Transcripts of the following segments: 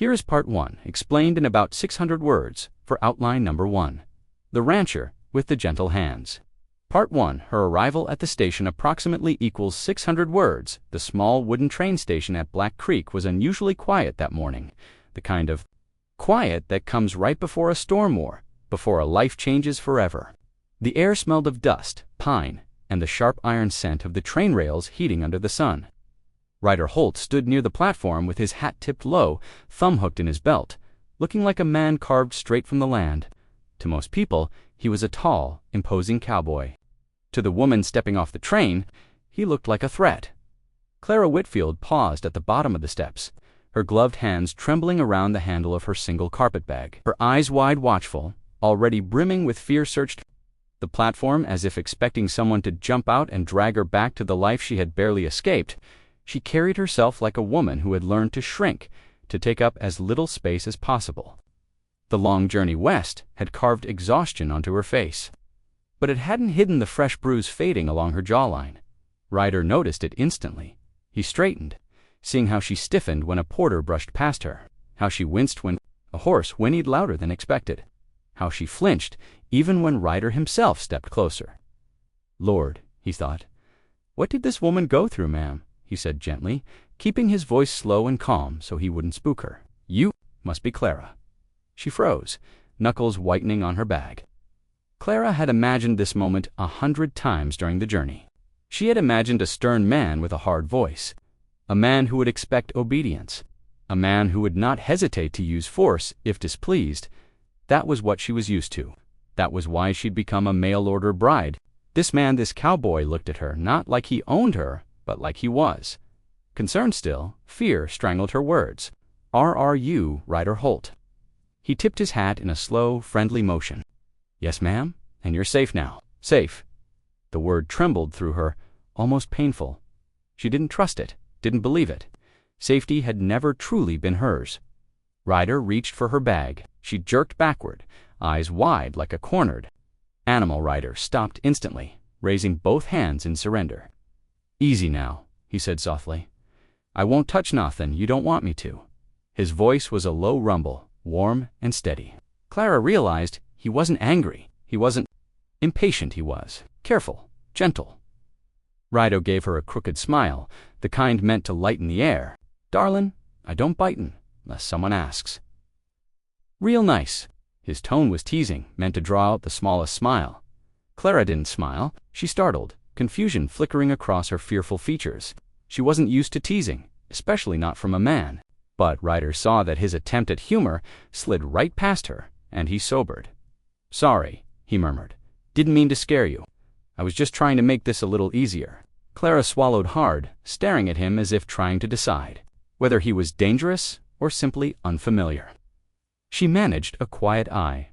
Here is part 1, explained in about 600 words, for outline number 1. The rancher with the gentle hands. Part 1, her arrival at the station approximately equals 600 words. The small wooden train station at Black Creek was unusually quiet that morning. The kind of quiet that comes right before a storm or before a life changes forever. The air smelled of dust, pine, and the sharp iron scent of the train rails heating under the sun. Ryder Holt stood near the platform with his hat tipped low, thumb hooked in his belt, looking like a man carved straight from the land. To most people, he was a tall, imposing cowboy. To the woman stepping off the train, he looked like a threat. Clara Whitfield paused at the bottom of the steps, her gloved hands trembling around the handle of her single carpetbag. Her eyes wide watchful, already brimming with fear, searched the platform as if expecting someone to jump out and drag her back to the life she had barely escaped. She carried herself like a woman who had learned to shrink, to take up as little space as possible. The long journey west had carved exhaustion onto her face, but it hadn't hidden the fresh bruise fading along her jawline. Ryder noticed it instantly. He straightened, seeing how she stiffened when a porter brushed past her, how she winced when a horse whinnied louder than expected, how she flinched even when Ryder himself stepped closer. "Lord," he thought, "what did this woman go through, ma'am?" he said gently, keeping his voice slow and calm so he wouldn't spook her. "You must be Clara." She froze, knuckles whitening on her bag. Clara had imagined this moment 100 times during the journey. She had imagined a stern man with a hard voice, a man who would expect obedience, a man who would not hesitate to use force if displeased. That was what she was used to. That was why she'd become a mail-order bride. This man, this cowboy, looked at her not like he owned her, but like he was. Concerned still, fear strangled her words. "Are you Ryder Holt?" He tipped his hat in a slow, friendly motion. "Yes, ma'am, and you're safe now." Safe. The word trembled through her, almost painful. She didn't trust it, didn't believe it. Safety had never truly been hers. Ryder reached for her bag. She jerked backward, eyes wide like a cornered animal. Ryder stopped instantly, raising both hands in surrender. "Easy now," he said softly. "I won't touch nothing you don't want me to." His voice was a low rumble, warm and steady. Clara realized he wasn't angry, he wasn't impatient, he was careful, gentle. Ryder gave her a crooked smile, the kind meant to lighten the air. "Darlin', I don't bitin', unless someone asks." "Real nice." His tone was teasing, meant to draw out the smallest smile. Clara didn't smile. She startled, confusion flickering across her fearful features. She wasn't used to teasing, especially not from a man. But Ryder saw that his attempt at humor slid right past her, and he sobered. "Sorry," he murmured. "Didn't mean to scare you. I was just trying to make this a little easier." Clara swallowed hard, staring at him as if trying to decide whether he was dangerous or simply unfamiliar. She managed a quiet eye.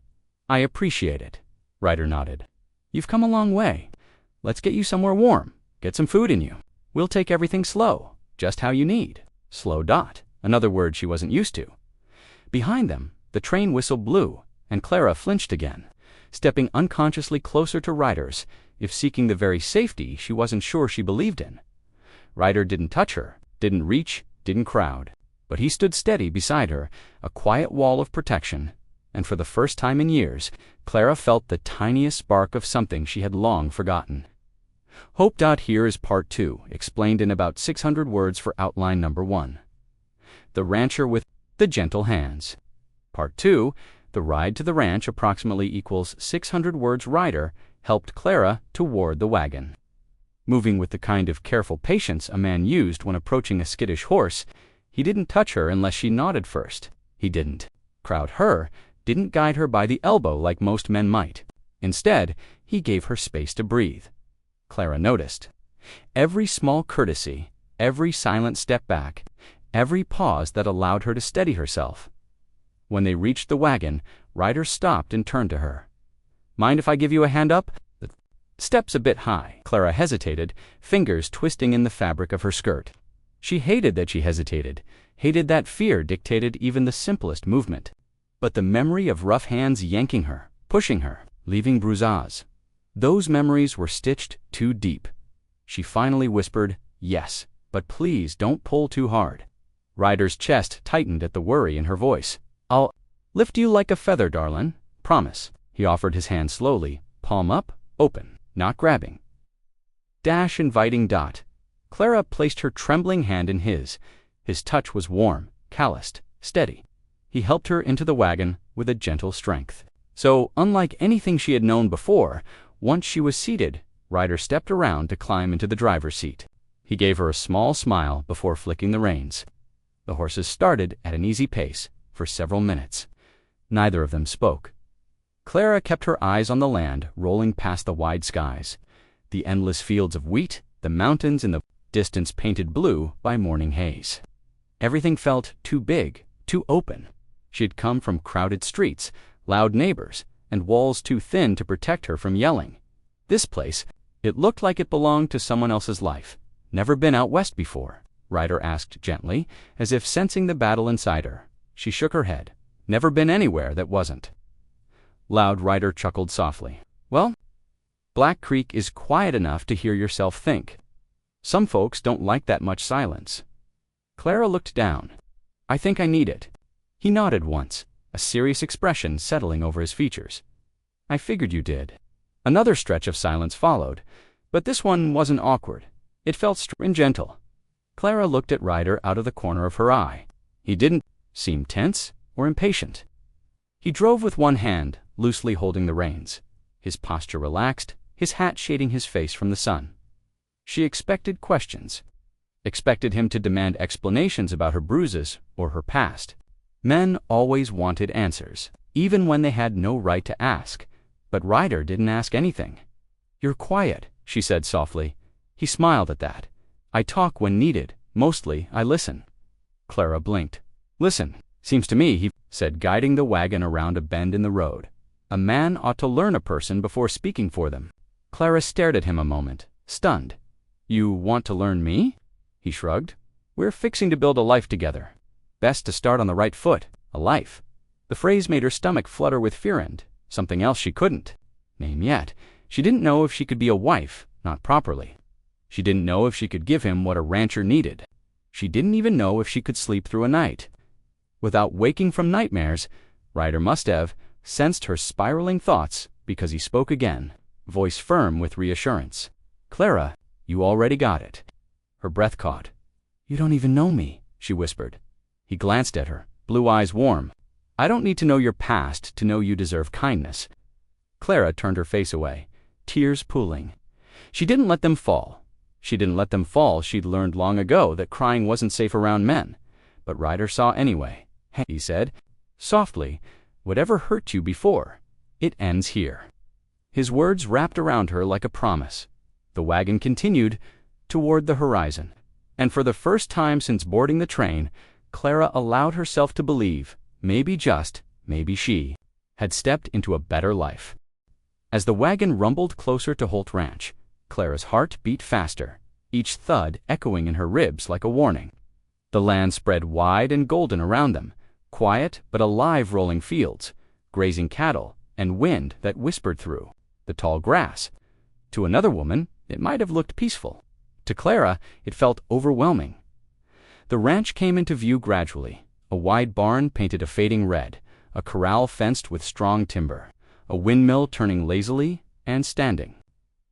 "I appreciate it." Ryder nodded. "You've come a long way. Let's get you somewhere warm, get some food in you. We'll take everything slow, just how you need." Slow dot, another word she wasn't used to. Behind them, the train whistle blew, and Clara flinched again, stepping unconsciously closer to Ryder's, if seeking the very safety she wasn't sure she believed in. Ryder didn't touch her, didn't reach, didn't crowd, but he stood steady beside her, a quiet wall of protection, and for the first time in years, Clara felt the tiniest spark of something she had long forgotten. Hope. Here is part 2, explained in about 600 words for outline number 1. The rancher with the gentle hands. Part 2, the ride to the ranch approximately equals 600 words. Ryder helped Clara toward the wagon. Moving with the kind of careful patience a man used when approaching a skittish horse, he didn't touch her unless she nodded first. He didn't crowd her, didn't guide her by the elbow like most men might. Instead, he gave her space to breathe. Clara noticed. Every small courtesy, every silent step back, every pause that allowed her to steady herself. When they reached the wagon, Ryder stopped and turned to her. "Mind if I give you a hand up? The step's a bit high." Clara hesitated, fingers twisting in the fabric of her skirt. She hated that she hesitated, hated that fear dictated even the simplest movement. But the memory of rough hands yanking her, pushing her, leaving bruises, those memories were stitched too deep. She finally whispered, "Yes, but please don't pull too hard." Ryder's chest tightened at the worry in her voice. "I'll lift you like a feather, darlin'. Promise." He offered his hand slowly, palm up, open, not grabbing. Dash inviting dot. Clara placed her trembling hand in his. His touch was warm, calloused, steady. He helped her into the wagon with a gentle strength. So, unlike anything she had known before, once she was seated, Ryder stepped around to climb into the driver's seat. He gave her a small smile before flicking the reins. The horses started at an easy pace for several minutes. Neither of them spoke. Clara kept her eyes on the land rolling past the wide skies, the endless fields of wheat, the mountains in the distance painted blue by morning haze. Everything felt too big, too open. She had come from crowded streets, loud neighbors, and walls too thin to protect her from yelling. This place, it looked like it belonged to someone else's life. "Never been out west before?" Ryder asked gently, as if sensing the battle inside her. She shook her head. "Never been anywhere that wasn't." Loud Ryder chuckled softly. "Well, Black Creek is quiet enough to hear yourself think. Some folks don't like that much silence." Clara looked down. "I think I need it." He nodded once, a serious expression settling over his features. "I figured you did." Another stretch of silence followed, but this one wasn't awkward. It felt straight and gentle. Clara looked at Ryder out of the corner of her eye. He didn't seem tense or impatient. He drove with one hand, loosely holding the reins, his posture relaxed, his hat shading his face from the sun. She expected questions, expected him to demand explanations about her bruises or her past. Men always wanted answers, even when they had no right to ask, but Ryder didn't ask anything. "You're quiet," she said softly. He smiled at that. "I talk when needed. Mostly, I listen." Clara blinked. "Listen, seems to me," he said, guiding the wagon around a bend in the road. "A man ought to learn a person before speaking for them." Clara stared at him a moment, stunned. "You want to learn me?" He shrugged. "We're fixing to build a life together. Best to start on the right foot. A life." The phrase made her stomach flutter with fear and something else she couldn't name yet. She didn't know if she could be a wife, not properly. She didn't know if she could give him what a rancher needed. She didn't even know if she could sleep through a night. Without waking from nightmares, Ryder must have sensed her spiraling thoughts because he spoke again, voice firm with reassurance. "Clara, you already got it." Her breath caught. "You don't even know me," she whispered. He glanced at her, blue eyes warm. "I don't need to know your past to know you deserve kindness." Clara turned her face away, tears pooling. She didn't let them fall. She'd learned long ago that crying wasn't safe around men. But Ryder saw anyway. "Hey," he said, softly, "whatever hurt you before, it ends here." His words wrapped around her like a promise. The wagon continued toward the horizon. And for the first time since boarding the train, Clara allowed herself to believe, maybe she, had stepped into a better life. As the wagon rumbled closer to Holt Ranch, Clara's heart beat faster, each thud echoing in her ribs like a warning. The land spread wide and golden around them, quiet but alive rolling fields, grazing cattle, and wind that whispered through the tall grass. To another woman, it might have looked peaceful. To Clara, it felt overwhelming. The ranch came into view gradually, a wide barn painted a fading red, a corral fenced with strong timber, a windmill turning lazily and standing.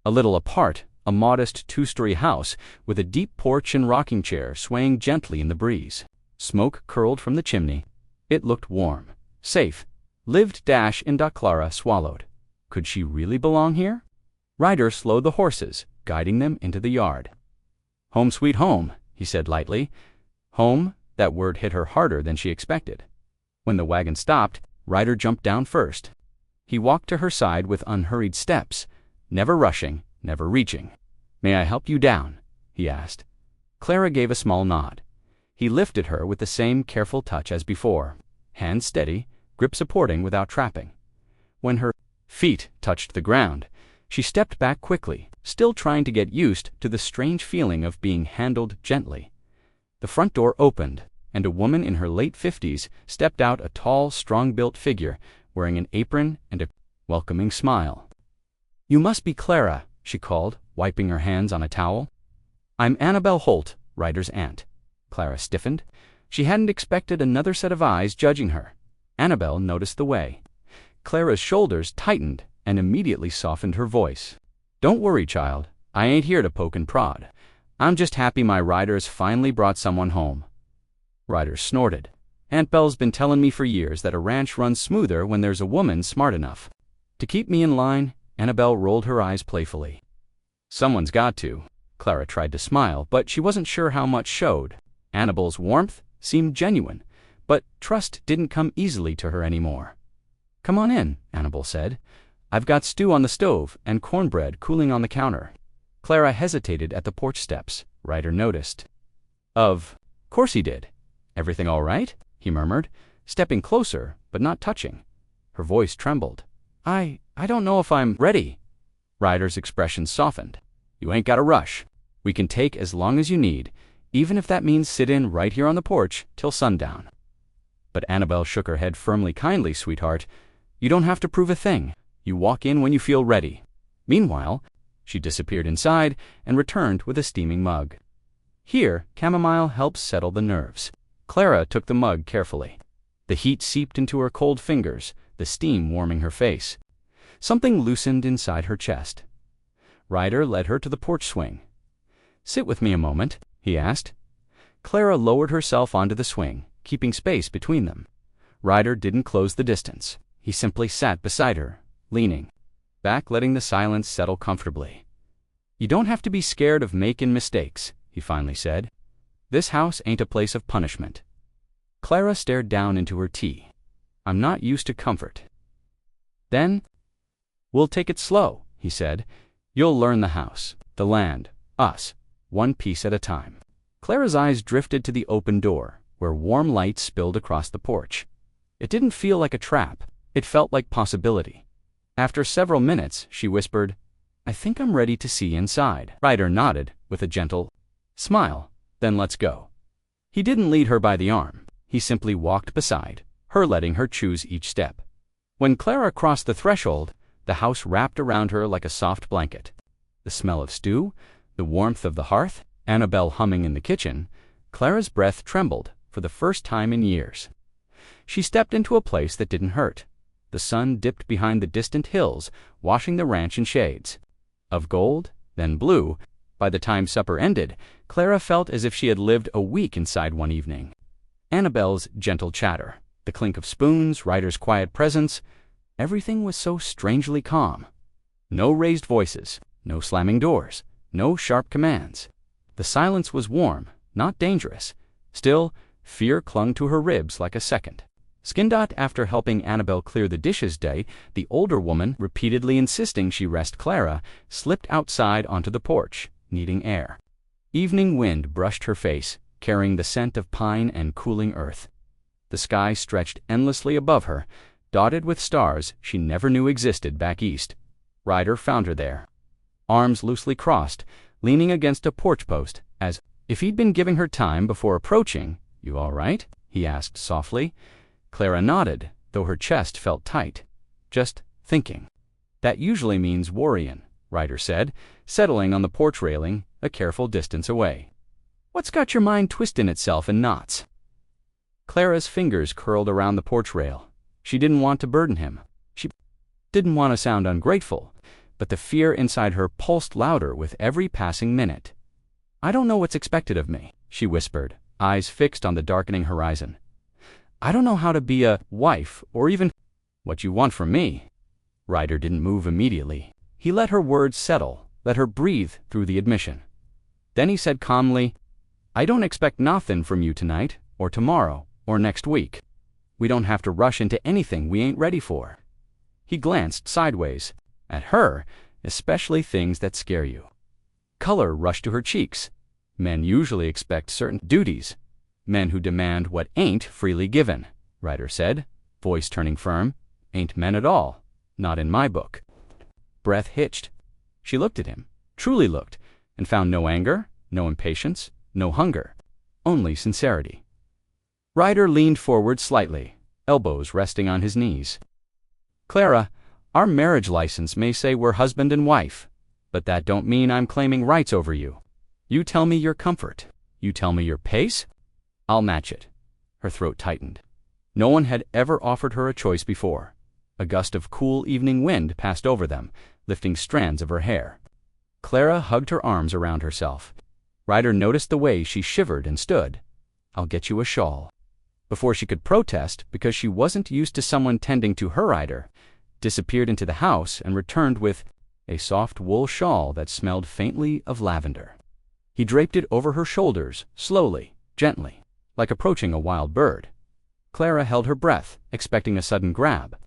A little apart, a modest two-story house with a deep porch and rocking chair swaying gently in the breeze. Smoke curled from the chimney. It looked warm, safe. Lived in Clara swallowed. Could she really belong here? Ryder slowed the horses, guiding them into the yard. "Home sweet home," he said lightly. Home, that word hit her harder than she expected. When the wagon stopped, Ryder jumped down first. He walked to her side with unhurried steps, never rushing, never reaching. "May I help you down?" he asked. Clara gave a small nod. He lifted her with the same careful touch as before, hands steady, grip supporting without trapping. When her feet touched the ground, she stepped back quickly, still trying to get used to the strange feeling of being handled gently. The front door opened, and a woman in her late 50s stepped out, a tall, strong-built figure, wearing an apron and a welcoming smile. "You must be Clara," she called, wiping her hands on a towel. "I'm Annabelle Holt, Ryder's aunt." Clara stiffened. She hadn't expected another set of eyes judging her. Annabel noticed the way. Clara's shoulders tightened and immediately softened her voice. "Don't worry, child. I ain't here to poke and prod. I'm just happy my Ryder's finally brought someone home." Ryder snorted. "Aunt Belle's been telling me for years that a ranch runs smoother when there's a woman smart enough to keep me in line." Annabel rolled her eyes playfully. "Someone's got to." Clara tried to smile, but she wasn't sure how much showed. Annabel's warmth seemed genuine, but trust didn't come easily to her anymore. "Come on in," Annabel said. "I've got stew on the stove and cornbread cooling on the counter." Clara hesitated at the porch steps. Ryder noticed. Of course he did. "Everything all right?" he murmured, stepping closer but not touching. Her voice trembled. I don't know if I'm ready." Ryder's expression softened. "You ain't got to rush. We can take as long as you need, even if that means sit in right here on the porch till sundown." But Annabel shook her head firmly. "Kindly, sweetheart. You don't have to prove a thing. You walk in when you feel ready." Meanwhile, she disappeared inside and returned with a steaming mug. Here, chamomile helps settle the nerves. Clara took the mug carefully. The heat seeped into her cold fingers, the steam warming her face. Something loosened inside her chest. Ryder led her to the porch swing. "Sit with me a moment," he asked. Clara lowered herself onto the swing, keeping space between them. Ryder didn't close the distance. He simply sat beside her, leaning back, letting the silence settle comfortably. "You don't have to be scared of making mistakes," he finally said. "This house ain't a place of punishment." Clara stared down into her tea. "I'm not used to comfort." "Then we'll take it slow," he said. "You'll learn the house, the land, us, one piece at a time." Clara's eyes drifted to the open door, where warm light spilled across the porch. It didn't feel like a trap. It felt like possibility. After several minutes, she whispered, "I think I'm ready to see inside." Ryder nodded with a gentle smile. "Then let's go." He didn't lead her by the arm. He simply walked beside her, letting her choose each step. When Clara crossed the threshold, the house wrapped around her like a soft blanket. The smell of stew, the warmth of the hearth, Annabel humming in the kitchen. Clara's breath trembled for the first time in years. She stepped into a place that didn't hurt. The sun dipped behind the distant hills, washing the ranch in shades of gold, then blue. By the time supper ended, Clara felt as if she had lived a week inside one evening. Annabel's gentle chatter, the clink of spoons, Ryder's quiet presence, everything was so strangely calm. No raised voices, no slamming doors, no sharp commands. The silence was warm, not dangerous. Still, fear clung to her ribs like a second. Skindot, after helping Annabel clear the dishes day, the older woman, repeatedly insisting she rest Clara, slipped outside onto the porch, needing air. Evening wind brushed her face, carrying the scent of pine and cooling earth. The sky stretched endlessly above her, dotted with stars she never knew existed back east. Ryder found her there, arms loosely crossed, leaning against a porch post, as if he'd been giving her time before approaching. "You all right?" he asked softly. Clara nodded, though her chest felt tight. "Just thinking." "That usually means worrying," Ryder said, settling on the porch railing a careful distance away. "What's got your mind twisting itself in knots?" Clara's fingers curled around the porch rail. She didn't want to burden him. She didn't want to sound ungrateful, but the fear inside her pulsed louder with every passing minute. "I don't know what's expected of me," she whispered, eyes fixed on the darkening horizon. "I don't know how to be a wife or even what you want from me." Ryder didn't move immediately. He let her words settle, let her breathe through the admission. Then he said calmly, "I don't expect nothing from you tonight, or tomorrow, or next week. We don't have to rush into anything we ain't ready for." He glanced sideways at her, "especially things that scare you." Color rushed to her cheeks. Men usually expect certain duties. Men who demand what ain't freely given, Ryder said, voice turning firm. "Ain't men at all. Not in my book." Breath hitched. She looked at him, truly looked, and found no anger, no impatience, no hunger, only sincerity. Ryder leaned forward slightly, elbows resting on his knees. "Clara, our marriage license may say we're husband and wife, but that don't mean I'm claiming rights over you. You tell me your comfort. You tell me your pace. I'll match it. Her throat tightened. No one had ever offered her a choice before. A gust of cool evening wind passed over them, lifting strands of her hair. Clara hugged her arms around herself. Ryder noticed the way she shivered and stood. "I'll get you a shawl." Before she could protest, because she wasn't used to someone tending to her Ryder, disappeared into the house and returned with a soft wool shawl that smelled faintly of lavender. He draped it over her shoulders, slowly, gently, like approaching a wild bird. Clara held her breath, expecting a sudden grab.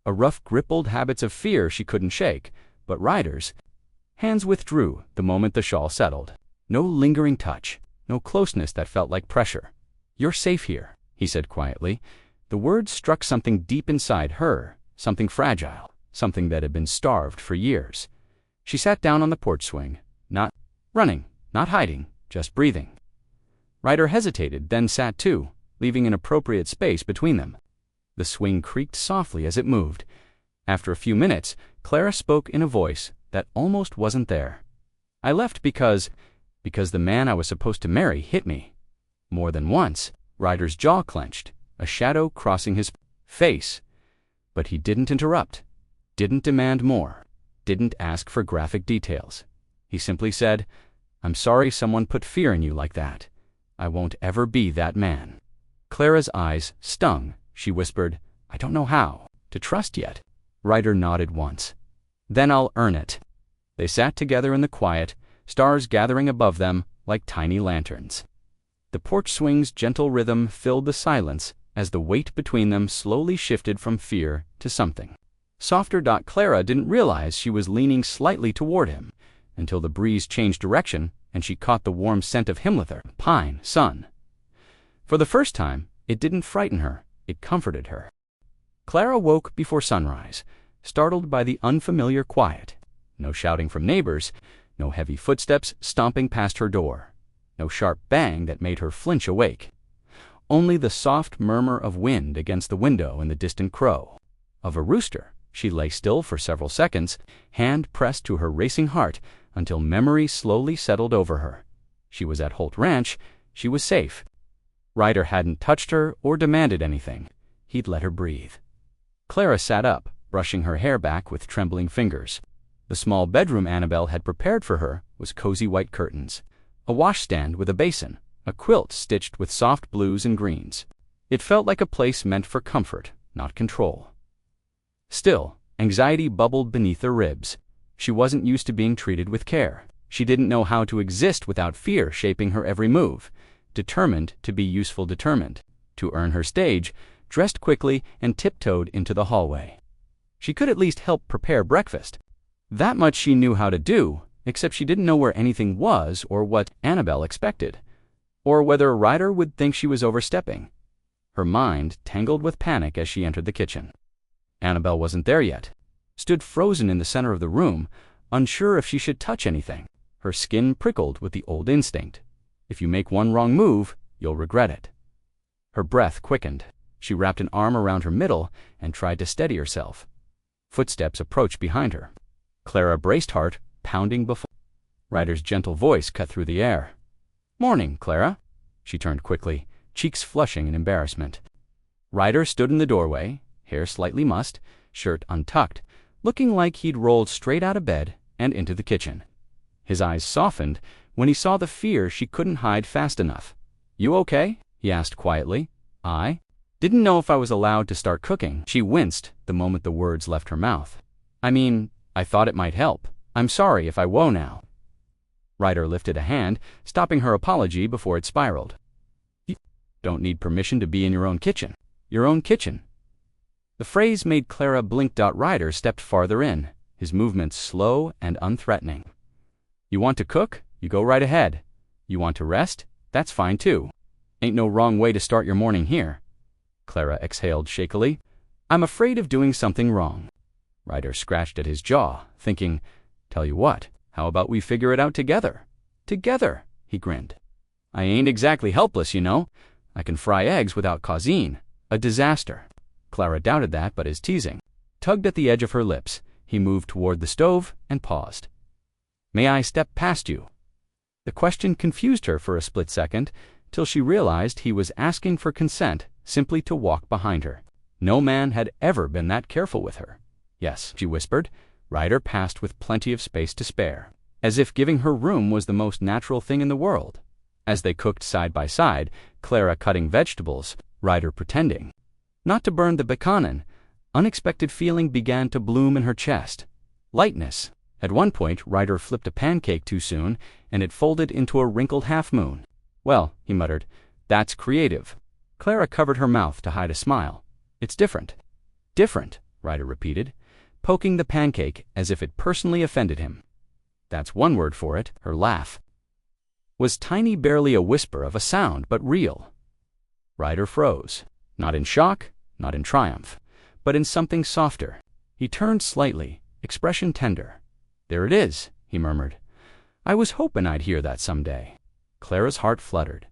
A rough grip old habits of fear she couldn't shake, but Ryder's hands withdrew the moment the shawl settled. No lingering touch, no closeness that felt like pressure. "You're safe here," he said quietly. The words struck something deep inside her, something fragile, something that had been starved for years. She sat down on the porch swing, not running, not hiding, just breathing. Ryder hesitated, then sat too, leaving an appropriate space between them. The swing creaked softly as it moved. After a few minutes, Clara spoke in a voice that almost wasn't there. "I left because the man I was supposed to marry hit me." More than once, Ryder's jaw clenched, a shadow crossing his face. But he didn't interrupt, didn't demand more, didn't ask for graphic details. He simply said, "I'm sorry someone put fear in you like that. I won't ever be that man." Clara's eyes stung. She whispered, "I don't know how to trust yet." Ryder nodded once. "Then I'll earn it." They sat together in the quiet, stars gathering above them like tiny lanterns. The porch swing's gentle rhythm filled the silence as the weight between them slowly shifted from fear to something softer. Clara didn't realize she was leaning slightly toward him until the breeze changed direction and she caught the warm scent of himlether, pine, sun. For the first time, it didn't frighten her, it comforted her. Clara woke before sunrise, startled by the unfamiliar quiet. No shouting from neighbors, no heavy footsteps stomping past her door, no sharp bang that made her flinch awake. Only the soft murmur of wind against the window and the distant crow of a rooster. She lay still for several seconds, hand pressed to her racing heart, until memory slowly settled over her. She was at Holt Ranch. She was safe. Ryder hadn't touched her or demanded anything. He'd let her breathe. Clara sat up, brushing her hair back with trembling fingers. The small bedroom Annabelle had prepared for her was cozy white curtains, a washstand with a basin, a quilt stitched with soft blues and greens. It felt like a place meant for comfort, not control. Still, anxiety bubbled beneath her ribs. She wasn't used to being treated with care. She didn't know how to exist without fear shaping her every move. Determined to be useful, determined to earn her stage, dressed quickly and tiptoed into the hallway. She could at least help prepare breakfast. That much she knew how to do, except she didn't know where anything was or what Annabelle expected, or whether Ryder would think she was overstepping. Her mind tangled with panic as she entered the kitchen. Annabelle wasn't there yet, stood frozen in the center of the room, unsure if she should touch anything. Her skin prickled with the old instinct. If you make one wrong move, you'll regret it. Her breath quickened. She wrapped an arm around her middle and tried to steady herself. Footsteps approached behind her. Clara braced, heart pounding before. Ryder's gentle voice cut through the air. "Morning, Clara." She turned quickly, cheeks flushing in embarrassment. Ryder stood in the doorway, hair slightly mussed, shirt untucked, looking like he'd rolled straight out of bed and into the kitchen. His eyes softened when he saw the fear she couldn't hide fast enough. "You okay?" he asked quietly. "I didn't know if I was allowed to start cooking." She winced the moment the words left her mouth. I thought it might help. I'm sorry if I woe now." Ryder lifted a hand, stopping her apology before it spiraled. "You don't need permission to be in your own kitchen. Your own kitchen." The phrase made Clara blink. Ryder stepped farther in, his movements slow and unthreatening. "You want to cook? You go right ahead. You want to rest? That's fine too. Ain't no wrong way to start your morning here." Clara exhaled shakily. "I'm afraid of doing something wrong." Ryder scratched at his jaw, thinking, "Tell you what, how about we figure it out together?" "Together," he grinned. "I ain't exactly helpless, you know. I can fry eggs without causine. A disaster." Clara doubted that, but his teasing tugged at the edge of her lips. He moved toward the stove and paused. "May I step past you?" The question confused her for a split second, till she realized he was asking for consent simply to walk behind her. No man had ever been that careful with her. Yes, she whispered. Ryder passed with plenty of space to spare, as if giving her room was the most natural thing in the world. As they cooked side by side, Clara cutting vegetables, Ryder pretending not to burn the bacon, unexpected feeling began to bloom in her chest. Lightness. At one point, Ryder flipped a pancake too soon, and it folded into a wrinkled half-moon. "Well," he muttered, "that's creative." Clara covered her mouth to hide a smile. "It's different." "Different," Ryder repeated, poking the pancake as if it personally offended him. "That's one word for it." Her laugh was tiny, barely a whisper of a sound, but real. Ryder froze, not in shock, not in triumph, but in something softer. He turned slightly, expression tender. "There it is," he murmured. "I was hoping I'd hear that someday." Clara's heart fluttered.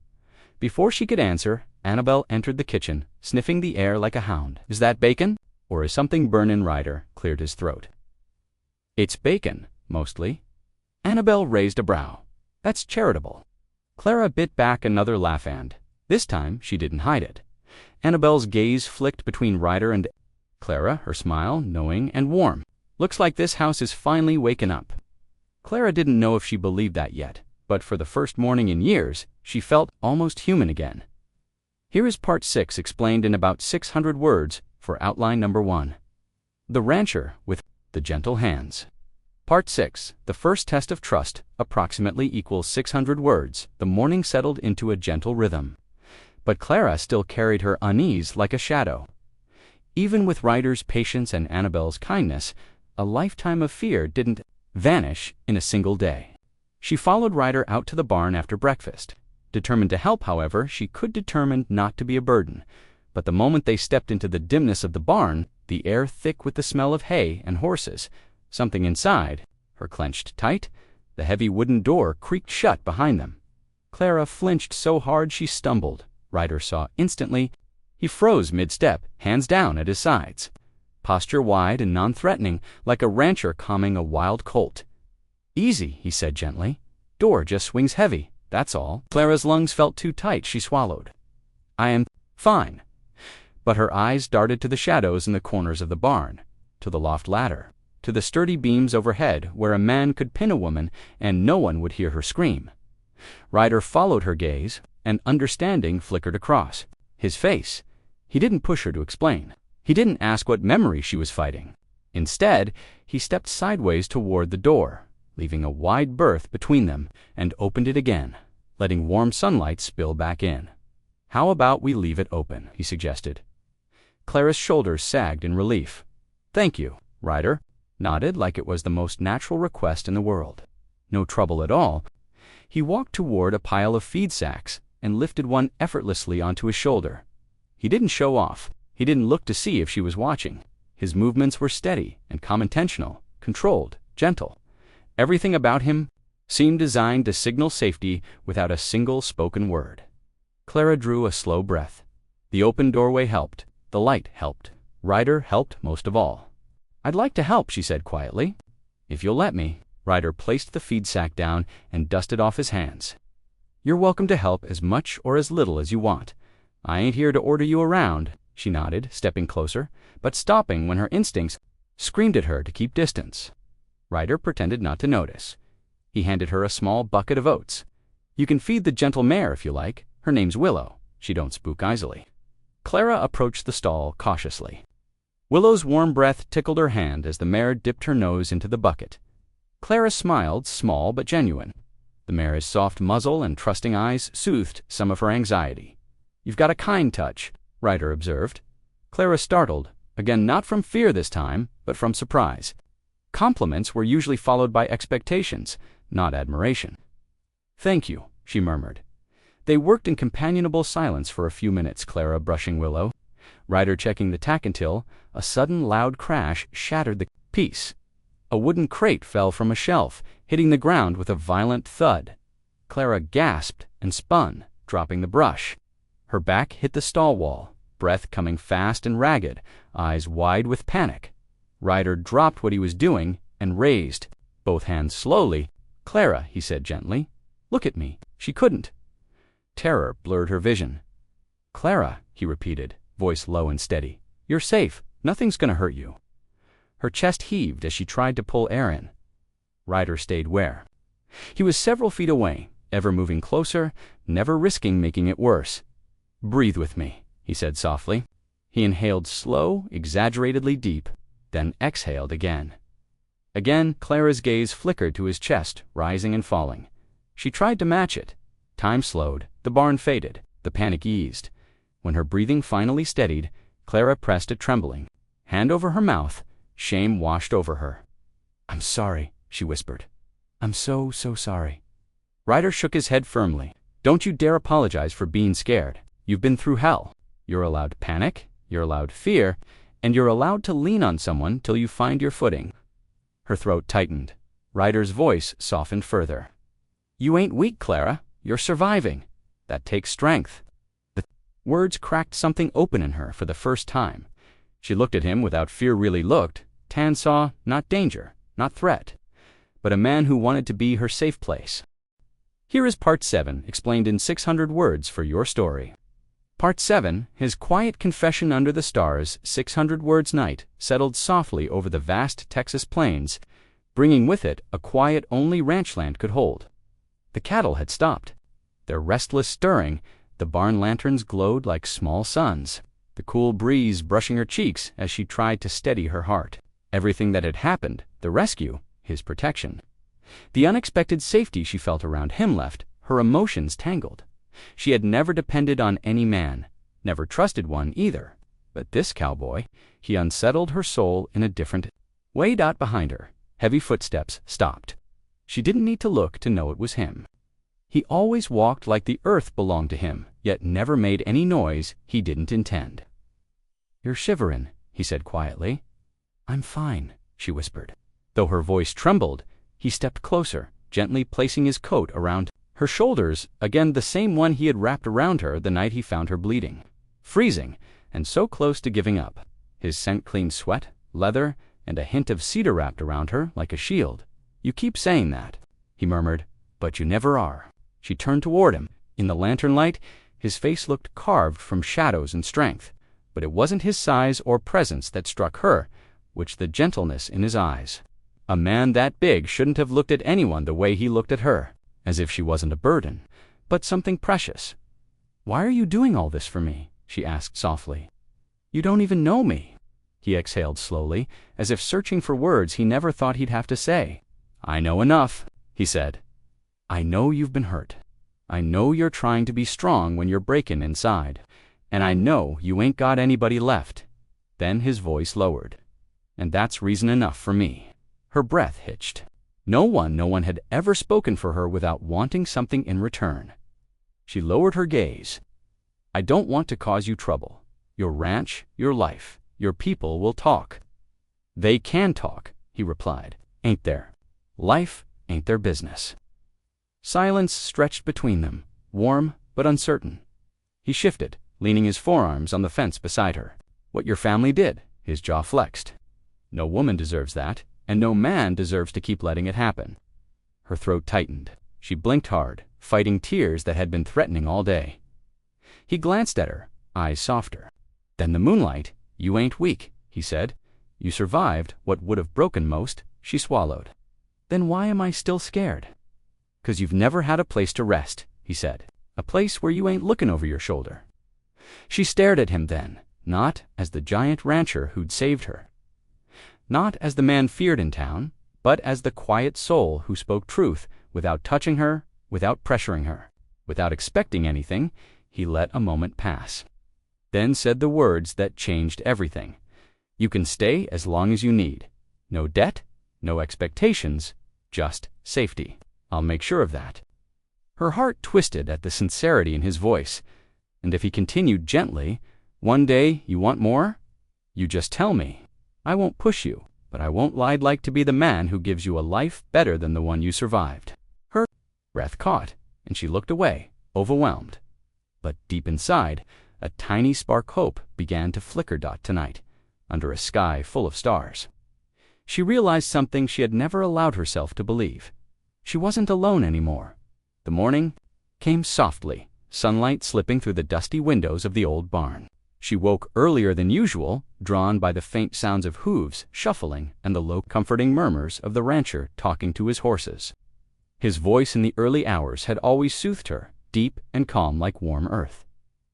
Before she could answer, Annabelle entered the kitchen, sniffing the air like a hound. "Is that bacon? Or is something burnin'?" Ryder cleared his throat. "It's bacon, mostly." Annabelle raised a brow. "That's charitable." Clara bit back another laugh and, this time, she didn't hide it. Annabelle's gaze flicked between Ryder and Clara, her smile knowing and warm. "Looks like this house is finally waking up." Clara didn't know if she believed that yet, but for the first morning in years, she felt almost human again. Here is part 6 explained in about 600 words for outline number 1. The Rancher with the Gentle Hands. Part 6, the first test of trust, approximately equals 600 words. The morning settled into a gentle rhythm. But Clara still carried her unease like a shadow. Even with Ryder's patience and Annabelle's kindness, a lifetime of fear didn't vanish in a single day. She followed Ryder out to the barn after breakfast. Determined to help, however, she could determine not to be a burden. But the moment they stepped into the dimness of the barn, the air thick with the smell of hay and horses, something inside, her clenched tight, the heavy wooden door creaked shut behind them. Clara flinched so hard she stumbled. Ryder saw instantly. He froze mid-step, hands down at his sides. Posture wide and non-threatening, like a rancher calming a wild colt. "Easy," he said gently. "Door just swings heavy, that's all." Clara's lungs felt too tight, she swallowed. "I am fine." But her eyes darted to the shadows in the corners of the barn, to the loft ladder, to the sturdy beams overhead where a man could pin a woman and no one would hear her scream. Ryder followed her gaze, and understanding flickered across his face. He didn't push her to explain. He didn't ask what memory she was fighting. Instead, he stepped sideways toward the door, leaving a wide berth between them, and opened it again, letting warm sunlight spill back in. "How about we leave it open?" he suggested. Clara's shoulders sagged in relief. "Thank you." Ryder nodded like it was the most natural request in the world. No trouble at all. He walked toward a pile of feed sacks and lifted one effortlessly onto his shoulder. He didn't show off. He didn't look to see if she was watching. His movements were steady and calm-intentional, controlled, gentle. Everything about him seemed designed to signal safety without a single spoken word. Clara drew a slow breath. The open doorway helped. The light helped. Ryder helped most of all. "I'd like to help," she said quietly. "If you'll let me." Ryder placed the feed sack down and dusted off his hands. "You're welcome to help as much or as little as you want. I ain't here to order you around," she nodded, stepping closer, but stopping when her instincts screamed at her to keep distance. Ryder pretended not to notice. He handed her a small bucket of oats. "You can feed the gentle mare if you like. Her name's Willow. She don't spook easily." Clara approached the stall cautiously. Willow's warm breath tickled her hand as the mare dipped her nose into the bucket. Clara smiled, small but genuine. The mare's soft muzzle and trusting eyes soothed some of her anxiety. "You've got a kind touch," Ryder observed. Clara startled, again not from fear this time, but from surprise. Compliments were usually followed by expectations, not admiration. "Thank you," she murmured. They worked in companionable silence for a few minutes, Clara brushing Willow, Ryder checking the tack until a sudden loud crash shattered the peace. A wooden crate fell from a shelf, hitting the ground with a violent thud. Clara gasped and spun, dropping the brush. Her back hit the stall wall, breath coming fast and ragged, eyes wide with panic. Ryder dropped what he was doing and raised both hands slowly. "Clara," he said gently, "look at me." She couldn't. Terror blurred her vision. "Clara," he repeated, voice low and steady. "You're safe. Nothing's gonna hurt you." Her chest heaved as she tried to pull air in. Ryder stayed where? He was several feet away, ever moving closer, never risking making it worse. "Breathe with me," he said softly. He inhaled slow, exaggeratedly deep, then exhaled again. Again, Clara's gaze flickered to his chest, rising and falling. She tried to match it. Time slowed, the barn faded, the panic eased. When her breathing finally steadied, Clara pressed it trembling. Hand over her mouth, shame washed over her. "I'm sorry," she whispered. "I'm so sorry." Ryder shook his head firmly. "Don't you dare apologize for being scared. You've been through hell. You're allowed panic, you're allowed fear, and you're allowed to lean on someone till you find your footing." Her throat tightened. Ryder's voice softened further. "You ain't weak, Clara. You're surviving. That takes strength." The words cracked something open in her for the first time. She looked at him without fear really looked. Tan saw not danger, not threat, but a man who wanted to be her safe place. Here is Part 7, explained in 600 words for your story. Part 7, his quiet confession under the stars, 600 words night, settled softly over the vast Texas plains, bringing with it a quiet only ranchland could hold. The cattle had stopped. Their restless stirring, the barn lanterns glowed like small suns, the cool breeze brushing her cheeks as she tried to steady her heart. Everything that had happened, the rescue, his protection, the unexpected safety she felt around him left her emotions tangled. She had never depended on any man, never trusted one either. But this cowboy, he unsettled her soul in a different way. Behind her, heavy footsteps stopped. She didn't need to look to know it was him. He always walked like the earth belonged to him, yet never made any noise he didn't intend. "You're shiverin'," he said quietly. "I'm fine," she whispered. Though her voice trembled, he stepped closer, gently placing his coat around her shoulders, again the same one he had wrapped around her the night he found her bleeding, freezing, and so close to giving up. His scent clean sweat, leather, and a hint of cedar wrapped around her like a shield. "You keep saying that," he murmured, "but you never are." She turned toward him. In the lantern light, his face looked carved from shadows and strength, but it wasn't his size or presence that struck her, which the gentleness in his eyes. A man that big shouldn't have looked at anyone the way he looked at her, as if she wasn't a burden, but something precious. "Why are you doing all this for me?" she asked softly. "You don't even know me." He exhaled slowly, as if searching for words he never thought he'd have to say. "I know enough," he said. "I know you've been hurt. I know you're trying to be strong when you're breaking inside. And I know you ain't got anybody left." Then his voice lowered. "And that's reason enough for me." Her breath hitched. No one had ever spoken for her without wanting something in return. She lowered her gaze. "I don't want to cause you trouble. Your ranch, your life, your people will talk." "They can talk," he replied. "Ain't there? Life ain't their business." Silence stretched between them, warm but uncertain. He shifted, leaning his forearms on the fence beside her. "What your family did," his jaw flexed. "No woman deserves that, and no man deserves to keep letting it happen." Her throat tightened. She blinked hard, fighting tears that had been threatening all day. He glanced at her, eyes softer. "Then the moonlight, you ain't weak," he said. "You survived what would have broken most." She swallowed. "Then why am I still scared?" "'Cause you've never had a place to rest," he said. "A place where you ain't looking over your shoulder." She stared at him then, not as the giant rancher who'd saved her, not as the man feared in town, but as the quiet soul who spoke truth without touching her, without pressuring her, without expecting anything. He let a moment pass, then said the words that changed everything. "You can stay as long as you need. No debt, no expectations, just safety. I'll make sure of that." Her heart twisted at the sincerity in his voice. And if he continued gently, "One day you want more? You just tell me. I won't push you, but I won't lie like to be the man who gives you a life better than the one you survived." Her breath caught, and she looked away, overwhelmed. But deep inside, a tiny spark hope began to flicker tonight, under a sky full of stars. She realized something she had never allowed herself to believe. She wasn't alone anymore. The morning came softly, sunlight slipping through the dusty windows of the old barn. She woke earlier than usual, drawn by the faint sounds of hooves shuffling and the low, comforting murmurs of the rancher talking to his horses. His voice in the early hours had always soothed her, deep and calm like warm earth.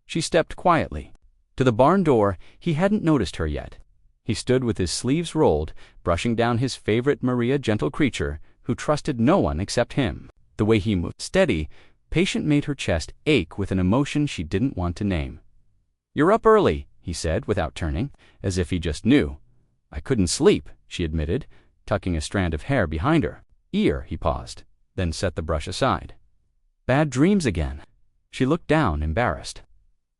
She stepped quietly. To the barn door, he hadn't noticed her yet. He stood with his sleeves rolled, brushing down his favorite Maria, gentle creature, who trusted no one except him. The way he moved, steady, patient, made her chest ache with an emotion she didn't want to name. "You're up early," he said without turning, as if he just knew. "I couldn't sleep," she admitted, tucking a strand of hair behind her ear. He paused, then set the brush aside. "Bad dreams again." She looked down, embarrassed.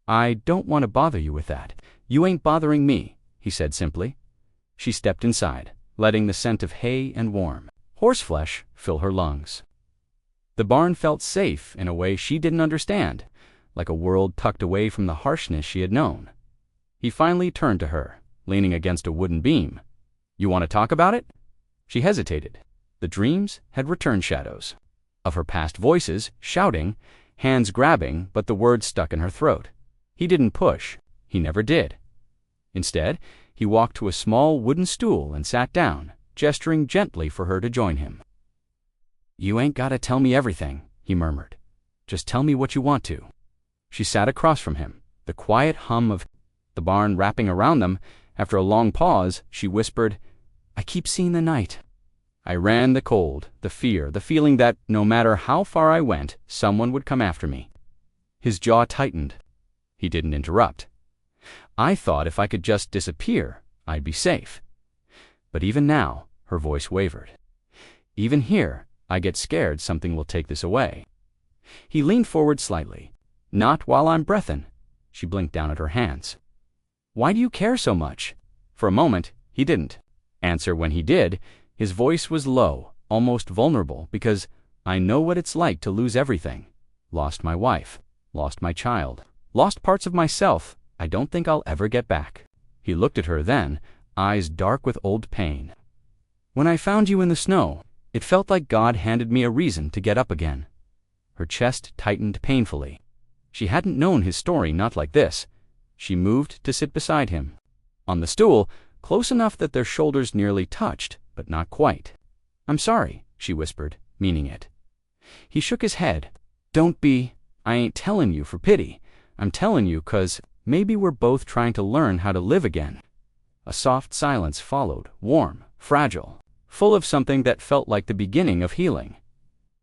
"I don't want to bother you with that. You ain't bothering me," he said simply. She stepped inside, letting the scent of hay and warm horseflesh fill her lungs. The barn felt safe in a way she didn't understand, like a world tucked away from the harshness she had known. He finally turned to her, leaning against a wooden beam. "You want to talk about it?" She hesitated. The dreams had returned, shadows of her past voices, shouting, hands grabbing, but the words stuck in her throat. He didn't push. He never did. Instead, he walked to a small wooden stool and sat down, gesturing gently for her to join him. "You ain't gotta tell me everything," he murmured. "Just tell me what you want to." She sat across from him, the quiet hum of the barn wrapping around them. After a long pause, she whispered, "I keep seeing the night. I ran the cold, the fear, the feeling that no matter how far I went, someone would come after me." His jaw tightened. He didn't interrupt. "I thought if I could just disappear, I'd be safe. But even now," her voice wavered, "even here, I get scared something will take this away." He leaned forward slightly. "Not while I'm breathin'." She blinked down at her hands. "Why do you care so much?" For a moment, he didn't answer. When he did, his voice was low, almost vulnerable, "Because I know what it's like to lose everything. Lost my wife, lost my child, lost parts of myself I don't think I'll ever get back." He looked at her then, eyes dark with old pain. "When I found you in the snow, it felt like God handed me a reason to get up again." Her chest tightened painfully. She hadn't known his story not like this. She moved to sit beside him, on the stool, close enough that their shoulders nearly touched, but not quite. "I'm sorry," she whispered, meaning it. He shook his head. "Don't be. I ain't tellin' you for pity. I'm tellin' you 'cause maybe we're both trying to learn how to live again." A soft silence followed, warm, fragile, full of something that felt like the beginning of healing.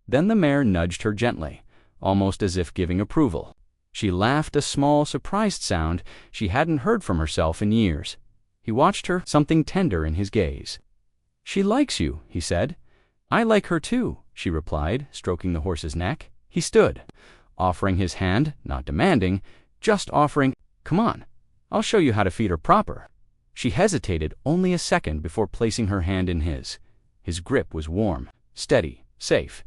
Then the mare nudged her gently, almost as if giving approval. She laughed, a small, surprised sound she hadn't heard from herself in years. He watched her, something tender in his gaze. "She likes you," he said. "I like her too," she replied, stroking the horse's neck. He stood, offering his hand, not demanding, just offering. "Come on, I'll show you how to feed her proper." She hesitated only a second before placing her hand in his. His grip was warm, steady, safe,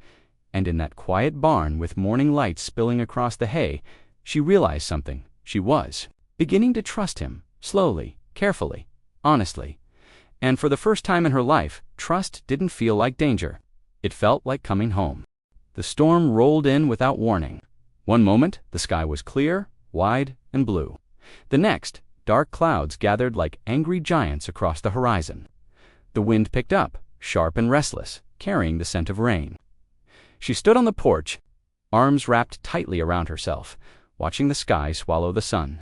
and in that quiet barn with morning light spilling across the hay, she realized something. She was beginning to trust him, slowly, carefully, honestly. And for the first time in her life, trust didn't feel like danger. It felt like coming home. The storm rolled in without warning. One moment, the sky was clear, wide, and blue. The next, dark clouds gathered like angry giants across the horizon. The wind picked up, sharp and restless, carrying the scent of rain. She stood on the porch, arms wrapped tightly around herself, watching the sky swallow the sun.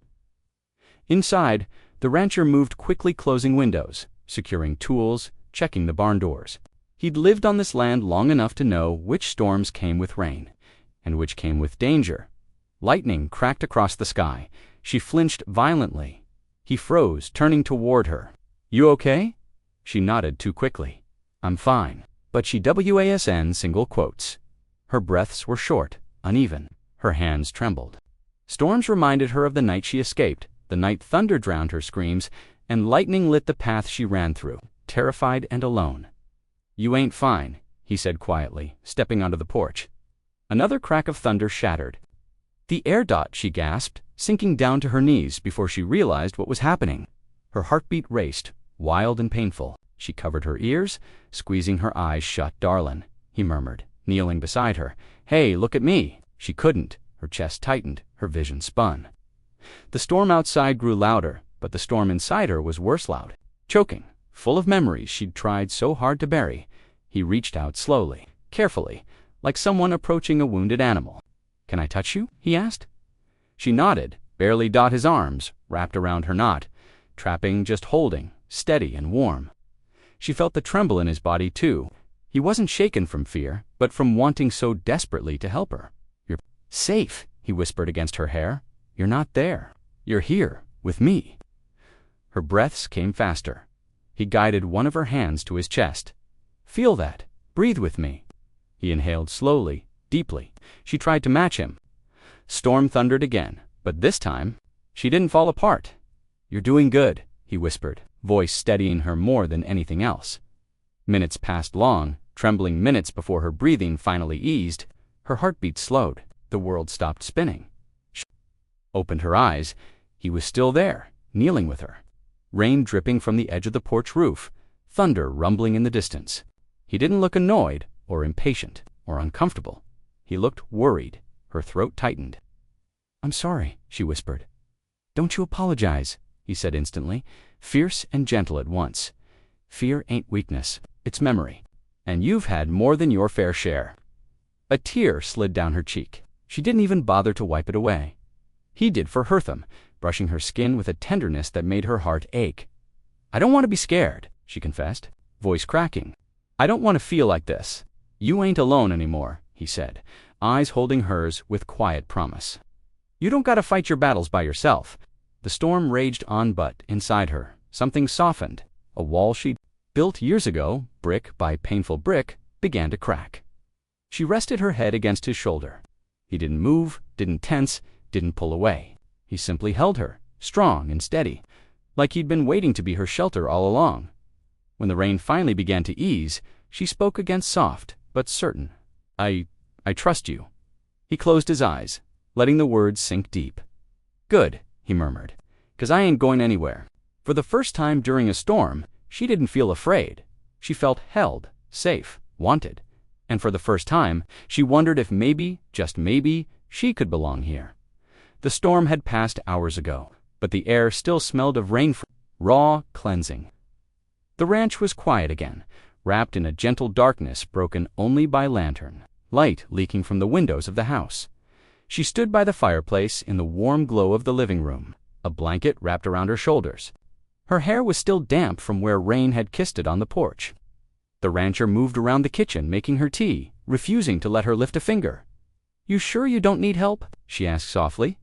Inside, the rancher moved quickly, closing windows, securing tools, checking the barn doors. He'd lived on this land long enough to know which storms came with rain, and which came with danger. Lightning cracked across the sky. She flinched violently. He froze, turning toward her. "You okay?" She nodded too quickly. "I'm fine." But she wasn single quotes. Her breaths were short, uneven. Her hands trembled. Storms reminded her of the night she escaped, the night thunder drowned her screams, and lightning lit the path she ran through, terrified and alone. "You ain't fine," he said quietly, stepping onto the porch. Another crack of thunder shattered. "The air dot," she gasped, sinking down to her knees before she realized what was happening. Her heartbeat raced, wild and painful. She covered her ears, squeezing her eyes shut. "Darlin'," he murmured, kneeling beside her. "Hey, look at me." She couldn't. Her chest tightened, her vision spun. The storm outside grew louder, but the storm inside her was worse loud. Choking, full of memories she'd tried so hard to bury, he reached out slowly, carefully, like someone approaching a wounded animal. "Can I touch you?" he asked. She nodded, barely his arms wrapped around her knot, trapping, just holding, steady and warm. She felt the tremble in his body too. He wasn't shaken from fear, but from wanting so desperately to help her. "You're safe," he whispered against her hair. "You're not there. You're here, with me." Her breaths came faster. He guided one of her hands to his chest. "Feel that. Breathe with me." He inhaled slowly, deeply. She tried to match him. Storm thundered again, but this time, she didn't fall apart. "You're doing good," he whispered, voice steadying her more than anything else. Minutes passed long, trembling minutes before her breathing finally eased. Her heartbeat slowed. The world stopped spinning. She opened her eyes. He was still there, kneeling with her. Rain dripping from the edge of the porch roof, thunder rumbling in the distance. He didn't look annoyed or impatient or uncomfortable. He looked worried. Her throat tightened. "I'm sorry," she whispered. "Don't you apologize," he said instantly, fierce and gentle at once. "Fear ain't weakness, it's memory. And you've had more than your fair share." A tear slid down her cheek. She didn't even bother to wipe it away. He did for Hertham, brushing her skin with a tenderness that made her heart ache. "I don't want to be scared," she confessed, voice cracking. "I don't want to feel like this." "You ain't alone anymore," he said, eyes holding hers with quiet promise. "You don't gotta fight your battles by yourself." The storm raged on, but inside her, something softened. A wall she'd built years ago, brick by painful brick, began to crack. She rested her head against his shoulder. He didn't move, didn't tense, didn't pull away. He simply held her, strong and steady, like he'd been waiting to be her shelter all along. When the rain finally began to ease, she spoke again, soft but certain. I trust you." He closed his eyes, letting the words sink deep. "Good," he murmured, "'cause I ain't going anywhere." For the first time during a storm, she didn't feel afraid. She felt held, safe, wanted. And for the first time, she wondered if maybe, just maybe, she could belong here. The storm had passed hours ago, but the air still smelled of rain, raw, cleansing. The ranch was quiet again, wrapped in a gentle darkness broken only by lantern, light leaking from the windows of the house. She stood by the fireplace in the warm glow of the living room, a blanket wrapped around her shoulders. Her hair was still damp from where rain had kissed it on the porch. The rancher moved around the kitchen making her tea, refusing to let her lift a finger. "You sure you don't need help?" she asked softly.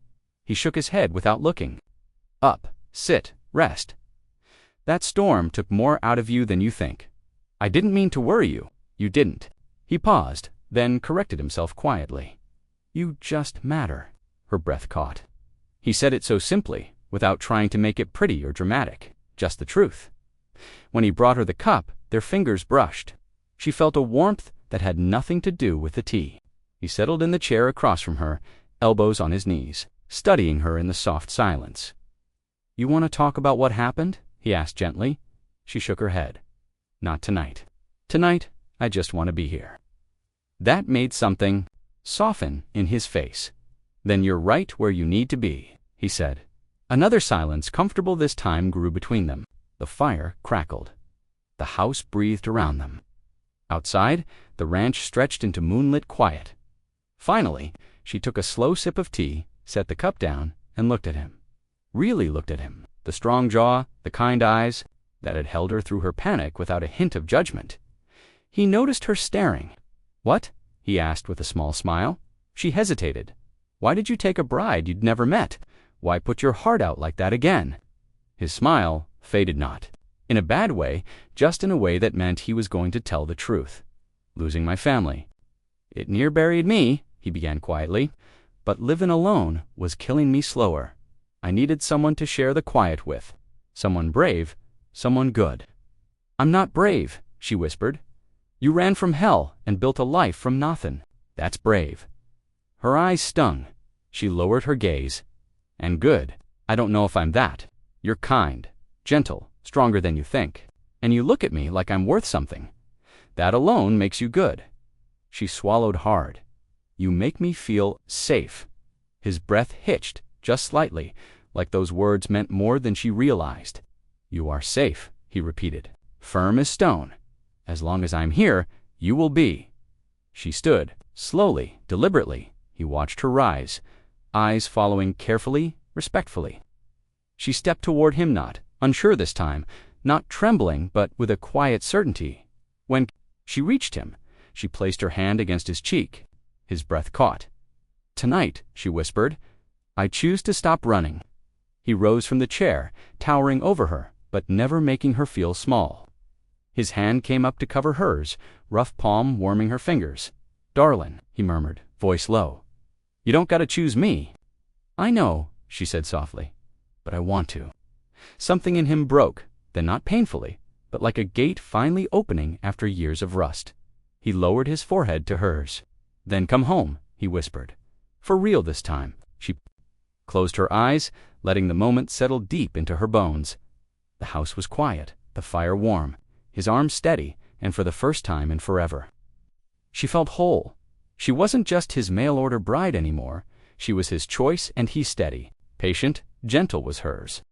He shook his head without looking. "Up, sit, rest. That storm took more out of you than you think. I didn't mean to worry you. You didn't." He paused, then corrected himself quietly. "You just matter." Her breath caught. He said it so simply, without trying to make it pretty or dramatic, just the truth. When he brought her the cup, their fingers brushed. She felt a warmth that had nothing to do with the tea. He settled in the chair across from her, elbows on his knees, studying her in the soft silence. "You want to talk about what happened?" he asked gently. She shook her head. "Not tonight. Tonight, I just want to be here." That made something soften in his face. "Then you're right where you need to be," he said. Another silence, comfortable this time, grew between them. The fire crackled. The house breathed around them. Outside, the ranch stretched into moonlit quiet. Finally, she took a slow sip of tea, set the cup down, and looked at him. Really looked at him. The strong jaw, the kind eyes that had held her through her panic without a hint of judgment. He noticed her staring. "What?" he asked with a small smile. She hesitated. "Why did you take a bride you'd never met? Why put your heart out like that again?" His smile faded not. In a bad way, just in a way that meant he was going to tell the truth. "Losing my family. It near buried me," he began quietly, "but living alone was killing me slower. I needed someone to share the quiet with. Someone brave, someone good." "I'm not brave," she whispered. "You ran from hell and built a life from nothing. That's brave." Her eyes stung. She lowered her gaze. "And good. I don't know if I'm that. You're kind, gentle, stronger than you think. And you look at me like I'm worth something. That alone makes you good." She swallowed hard. "You make me feel safe." His breath hitched, just slightly, like those words meant more than she realized. "You are safe," he repeated, "firm as stone. As long as I'm here, you will be." She stood, slowly, deliberately. He watched her rise, eyes following carefully, respectfully. She stepped toward him, not unsure this time, not trembling, but with a quiet certainty. When she reached him, she placed her hand against his cheek. His breath caught. "Tonight," she whispered, "I choose to stop running." He rose from the chair, towering over her, but never making her feel small. His hand came up to cover hers, rough palm warming her fingers. "Darlin'," he murmured, voice low, "you don't gotta choose me." "I know," she said softly, "but I want to." Something in him broke, then not painfully, but like a gate finally opening after years of rust. He lowered his forehead to hers. "Then come home," he whispered. "For real this time." She closed her eyes, letting the moment settle deep into her bones. The house was quiet, the fire warm, his arms steady, and for the first time in forever. She felt whole. She wasn't just his mail-order bride anymore. She was his choice, and he steady, patient, gentle was hers.